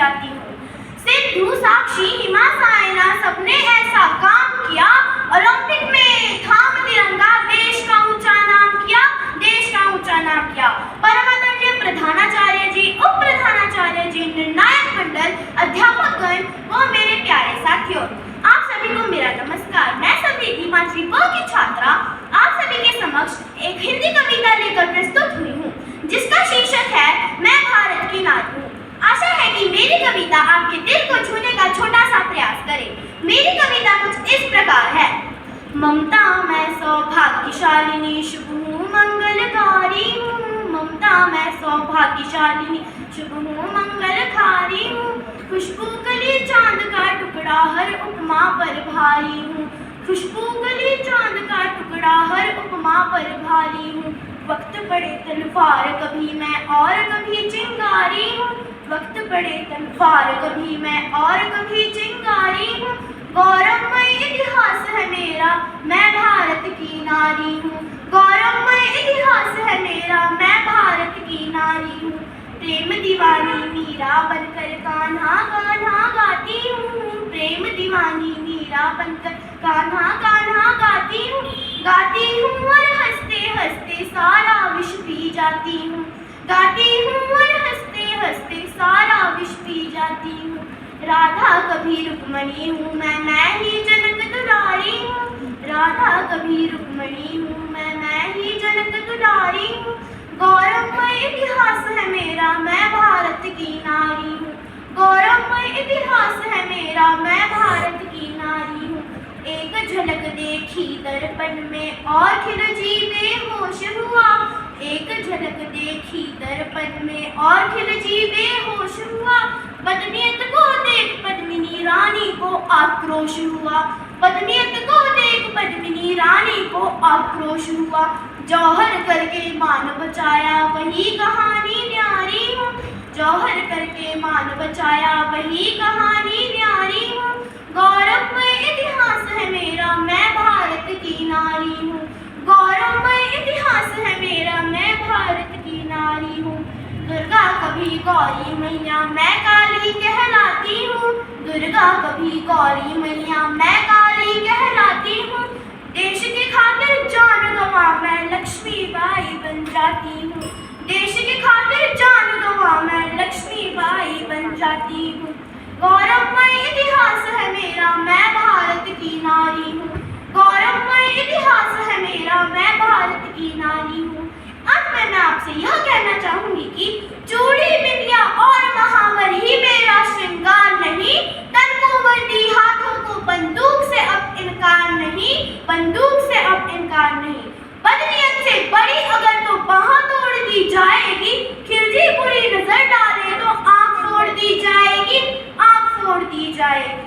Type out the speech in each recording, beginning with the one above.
जाती हूँ। सिंधु साक्षी हिमा सायना सबने ऐसा काम किया, ओलंपिक में थाम तिरंगा देश का ऊंचा नाम किया, देश का ऊंचा नाम किया। परमानंद प्रधानाचार्य जी, उप प्रधानाचार्य जी, निर्णायक मंडल, अध्यापकगण व मेरे प्यारे साथियों, आप सभी को मेरा नमस्कार। मैं संवेदी पांचवी ब की छात्रा आप सभी के समक्ष एक हिंदी कविता लेकर प्रस्तुत हुई हूँ, जिसका शीर्षक है मैं भारत की नारी हूँ। आशा है कि मेरी कविता आपके दिल को छूने का छोटा सा प्रयास करे। मेरी कविता कुछ इस प्रकार है। ममता मैं सौभाग्यशालिनी, शुभ हूँ मंगलकारी हूँ। ममता मैं सौभाग्यशालिनी, शुभ हूँ मंगलकारी हूँ। खुशबू कली चांद का टुकड़ा, हर उपमा पर भारी हूँ। खुशबू कली चांद का टुकड़ा, हर उपमा पर भारी हूँ। वक्त पड़े तलवार कभी मैं और कभी चिंगारी हूँ। वक्त पड़े तलवार कभी मैं और कभी चिंगारी हूँ। गौरवमय इतिहास है मेरा, मैं भारत की नारी हूँ। गौरवमय इतिहास है मेरा, मैं भारत की नारी हूँ। प्रेम दीवानी मीरा बनकर कान्हा कान्हा गाती हूँ। प्रेम दीवानी मीरा बनकर कान्हा कान्हा गाती हूँ। गाती हूँ और हंसते हंसते सारा विश्व पी जाती हूँ। गाती हूँ और हंसते हंसते सारा विश्व पी जाती हूँ। राधा कभी रुक्मणी हूँ मैं ही जनक दुलारी हूँ। राधा कभी रुक्मणी हूँ मैं ही जनक दुलारी हूँ। गौरवमय इतिहास है मेरा, मैं भारत की नारी हूँ। गौरवमय इतिहास है मेरा, मैं भारत की नारी हूँ। एक झलक देखी दर्पण में और खिल जी बेहोश हुआ। एक झलक देखी दर्पण में और खिल जी बेहोश हुआ। पत्नियत को देख पद्मिनी रानी को आक्रोश हुआ। पत्नियत को देख पद्मिनी रानी को आक्रोश हुआ। जौहर करके मान बचाया वही कहानी न्यारी हूँ। जौहर करके मान बचाया वही कहानी न्यारी हूँ। गौरवमय इतिहास है मेरा, मैं भारत की नारी हूँ। गौरवमय इतिहास है मेरा, मैं भारत की नारी हूँ। दुर्गा कभी गौरी मैया, मैं काली कहलाती हूँ। दुर्गा कभी गौरी मैया, मैं काली कहलाती हूँ। देश की खातिर जान गंवा मैं लक्ष्मीबाई बन जाती हूँ। देश की खातिर जान गंवा मैं लक्ष्मीबाई बन जाती हूँ। गौरवमय इतिहास है मेरा, मैं भारत की नारी हूँ। गौरवमय इतिहास है मेरा, मैं भारत की नारी हूँ। अंत में मैं आपसे यह कहना चाहूंगी कि चूड़ी बिंदिया और महावर ही मेरा श्रृंगार नहीं। तन को वर्दी, हाथों को बंदूक से अब इनकार नहीं। बंदूक से अब इनकार नहीं। बदनीयत से बड़ी अगर तो बाह तोड़ दी जाएगी। खिलजी बुरी नजर डाले तो आंख फोड़ दी जाएगी। आंख फोड़ दी जाएगी।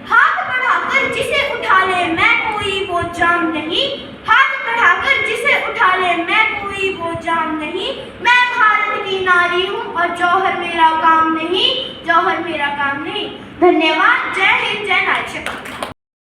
हाथ बढ़ाकर जिसे उठा ले मैं कोई वो जाम नहीं। हाथ बढ़ाकर जिसे उठा ले मैं कोई वो जाम नहीं। मैं भारत की नारी हूँ और जौहर मेरा काम नहीं। जौहर मेरा काम नहीं। धन्यवाद। जय हिंद, जय नारी शक्ति।